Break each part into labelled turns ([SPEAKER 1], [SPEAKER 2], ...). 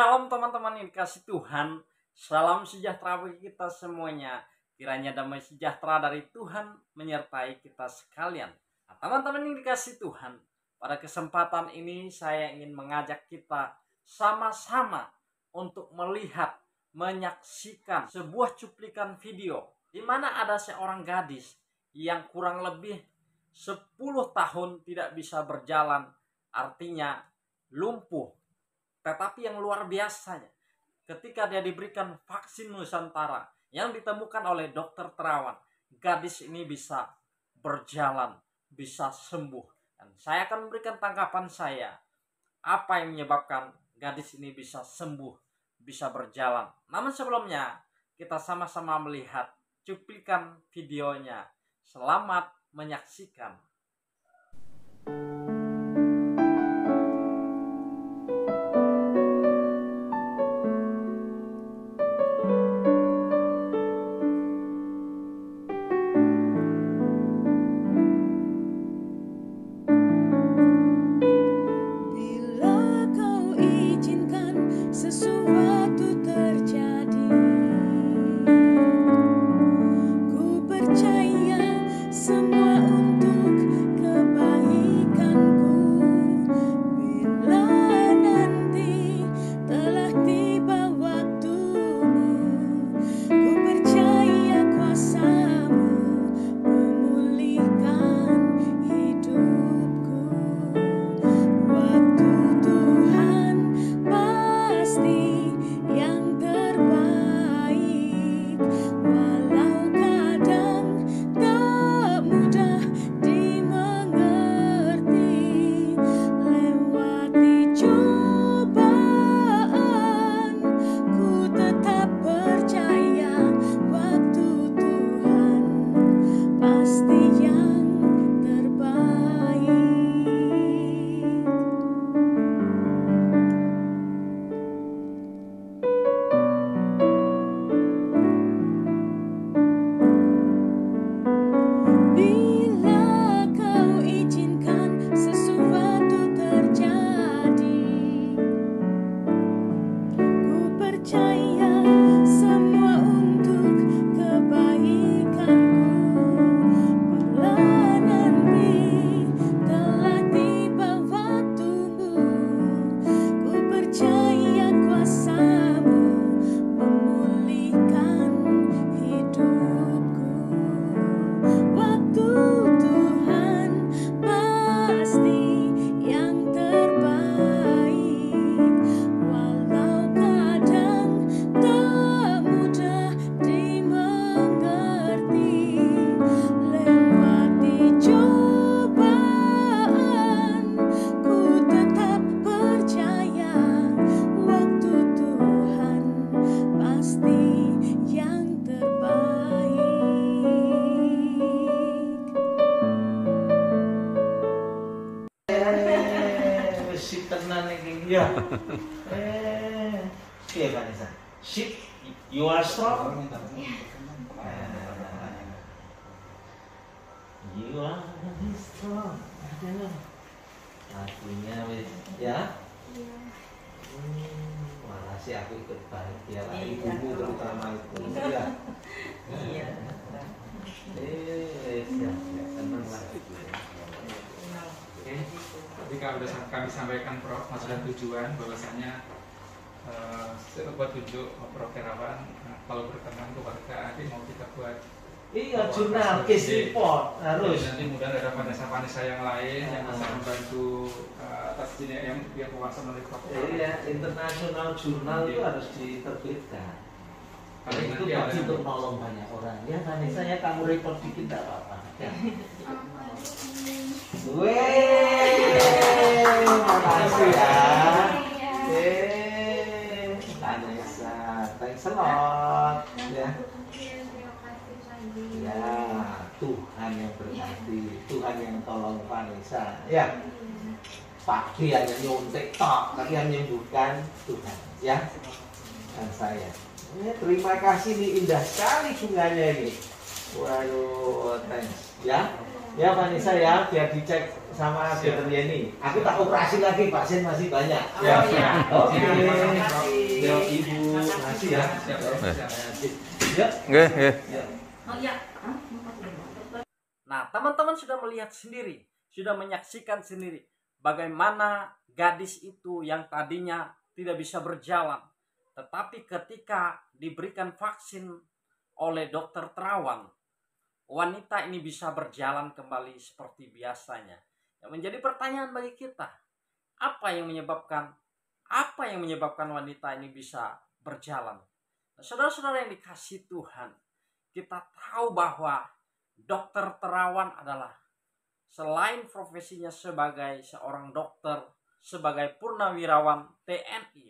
[SPEAKER 1] Shalom teman-teman yang dikasih Tuhan. Salam sejahtera bagi kita semuanya. Kiranya damai sejahtera dari Tuhan menyertai kita sekalian. Nah, teman-teman yang dikasih Tuhan, pada kesempatan ini saya ingin mengajak kita sama-sama untuk melihat, menyaksikan sebuah cuplikan video di mana ada seorang gadis yang kurang lebih 10 tahun tidak bisa berjalan, artinya lumpuh. Tetapi yang luar biasanya, ketika dia diberikan vaksin Nusantara yang ditemukan oleh dokter Terawan, gadis ini bisa berjalan, bisa sembuh. Dan saya akan memberikan tanggapan saya, apa yang menyebabkan gadis ini bisa sembuh, bisa berjalan. Namun sebelumnya, kita sama-sama melihat cuplikan videonya. Selamat menyaksikan.
[SPEAKER 2] Ya. Oke, Vanessa. Shit, you are strong. You are strong. Lagunya ya. Malah sih aku ikut bahagia lah. Ibumu terutama itu. Iya. Iya. Siap. Senang lah.
[SPEAKER 3] Oke, tadi kami sampaikan Prof, maksud dan tujuan bahwasanya buat tunjuk Prof Terawan, kalau berkenan keluarga adik mau kita buat
[SPEAKER 2] jurnal case report harus.
[SPEAKER 3] Nanti mudah ada Vanessa yang lain yang bisa membantu atas yang kuasa oleh Prof.
[SPEAKER 2] Iya, internasional jurnal itu harus diterbitkan.
[SPEAKER 3] Kalau
[SPEAKER 2] itu pasti untuk nolong banyak orang. Ya Vanessa ya, kamu report dikit tidak apa-apa. Ya. Makasih ya. Vanessa, thanks a lot. Ya. Ya, Tuhan yang berkati, Tuhan yang tolong Vanessa. Ya. Pak D hanya nyontek tok, tapi yang menyembuhkan Tuhan. Ya. Dan saya. Terima kasih nih, indah sekali bunganya ini. Waduh, thanks. Ya. Ya Vanessa ya, biar dicek sama Dokter Yeni. Aku tak operasi lagi, pasien masih banyak.
[SPEAKER 3] Ya,
[SPEAKER 2] Oke.
[SPEAKER 3] Ya,
[SPEAKER 2] Ibu, makasih ya.
[SPEAKER 3] Ya.
[SPEAKER 4] Nggih.
[SPEAKER 1] Nah, teman-teman sudah melihat sendiri, sudah menyaksikan sendiri bagaimana gadis itu yang tadinya tidak bisa berjalan, tetapi ketika diberikan vaksin oleh dokter Terawan, wanita ini bisa berjalan kembali seperti biasanya. Yang menjadi pertanyaan bagi kita, apa yang menyebabkan wanita ini bisa berjalan? Nah, saudara-saudara yang dikasihi Tuhan, kita tahu bahwa dokter Terawan adalah selain profesinya sebagai seorang dokter, sebagai purnawirawan TNI,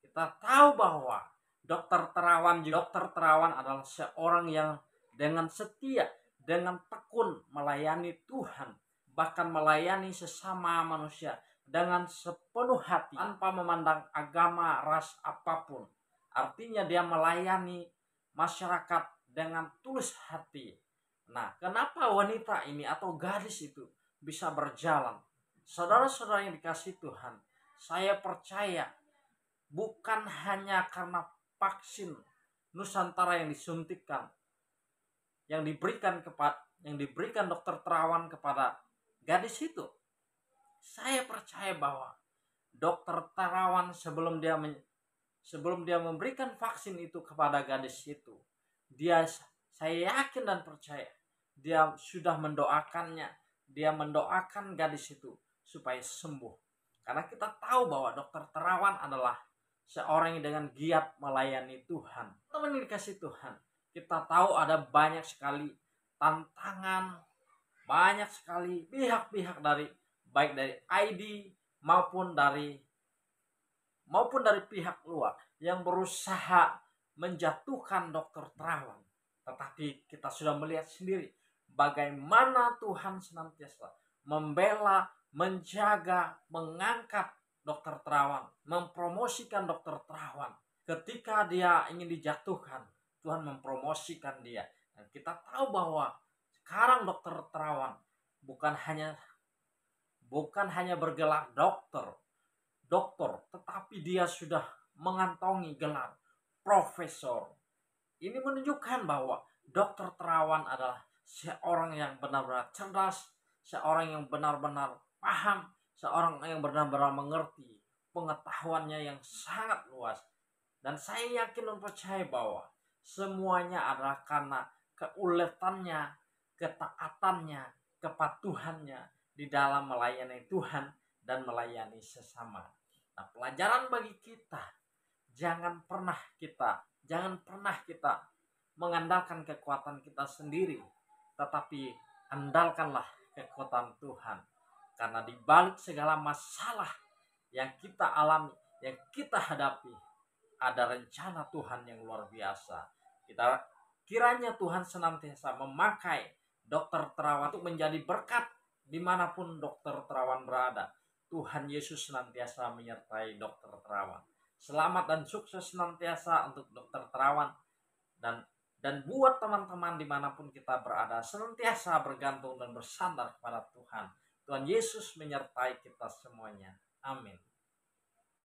[SPEAKER 1] kita tahu bahwa dokter Terawan adalah seorang yang dengan setia, dengan tekun melayani Tuhan, bahkan melayani sesama manusia dengan sepenuh hati tanpa memandang agama, ras apapun. Artinya dia melayani masyarakat dengan tulus hati. Nah, kenapa wanita ini atau gadis itu bisa berjalan? Saudara-saudara yang dikasihi Tuhan, saya percaya bukan hanya karena vaksin Nusantara yang disuntikkan, yang diberikan dokter Terawan kepada gadis itu. Saya percaya bahwa dokter Terawan sebelum dia memberikan vaksin itu kepada gadis itu, saya yakin dan percaya dia sudah mendoakannya, dia mendoakan gadis itu supaya sembuh. Karena kita tahu bahwa dokter Terawan adalah seorang yang dengan giat melayani Tuhan. Teman yang dikasih Tuhan, kita tahu ada banyak sekali tantangan, banyak sekali pihak-pihak baik dari ID maupun dari pihak luar yang berusaha menjatuhkan dokter Terawan. Tetapi kita sudah melihat sendiri bagaimana Tuhan senantiasa membela, menjaga, mengangkat dokter Terawan, mempromosikan dokter Terawan. Ketika dia ingin dijatuhkan, Tuhan mempromosikan dia. Dan kita tahu bahwa sekarang dokter Terawan bukan hanya bergelar dokter, tetapi dia sudah mengantongi gelar profesor. Ini menunjukkan bahwa dokter Terawan adalah seorang yang benar-benar cerdas, seorang yang benar-benar paham, seorang yang benar-benar mengerti, pengetahuannya yang sangat luas. Dan saya yakin dan percaya bahwa semuanya adalah karena keuletannya, ketaatannya, kepatuhannya di dalam melayani Tuhan dan melayani sesama. Nah, pelajaran bagi kita, jangan pernah kita mengandalkan kekuatan kita sendiri, tetapi andalkanlah kekuatan Tuhan. Karena di balik segala masalah yang kita alami, yang kita hadapi, ada rencana Tuhan yang luar biasa. Kiranya Tuhan senantiasa memakai dokter Terawan untuk menjadi berkat dimanapun dokter Terawan berada. Tuhan Yesus senantiasa menyertai dokter Terawan. Selamat dan sukses senantiasa untuk dokter Terawan. Dan buat teman-teman dimanapun kita berada, senantiasa bergantung dan bersandar kepada Tuhan. Tuhan Yesus menyertai kita semuanya. Amin.